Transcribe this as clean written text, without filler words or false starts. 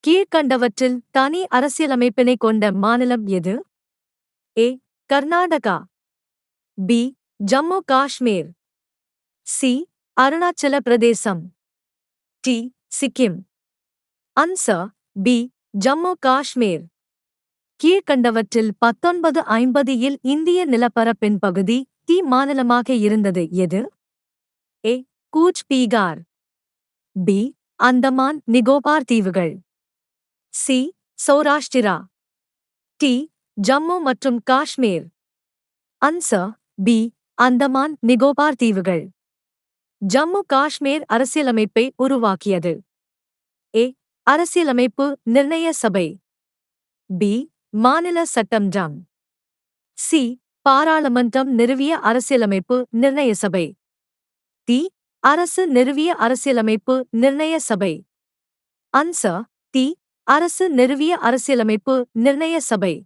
கீழ்க்கண்டவற்றில் தனி அரசியலமைப்பினை கொண்ட மாநிலம் எது? A. Karnataka. B. Jammu Kashmir. C. Arunachal Pradesh. D. Sikkim. Answer B. Jammu Kashmir. கீழ்க்கண்டவற்றில் 1950 இல் இந்திய நிலப்பரப்பின் பகுதி டி மாநிலமாக இருந்தது எது? ஏ. கூச் பீகார். பி. அந்தமான் நிகோபார் தீவுகள். சி. சௌராஷ்டிரா. டி. ஜம்மு மற்றும் காஷ்மீர். Answer B. அந்தமான் நிகோபார் தீவுகள். ஜம்மு காஷ்மீர் அரசியலமைப்பை உருவாக்கியது. ஏ. அரசியலமைப்பு நிர்ணய சபை. பி. மாநில சட்டமன்றம். சி. பாராளுமன்றம் நிறுவிய அரசியலமைப்பு நிர்ணய சபை. டி. அரசு நிறுவிய அரசியலமைப்பு நிர்ணய சபை. Answer D. அரசு நிறுவிய அரசியலமைப்பு நிர்ணய சபை.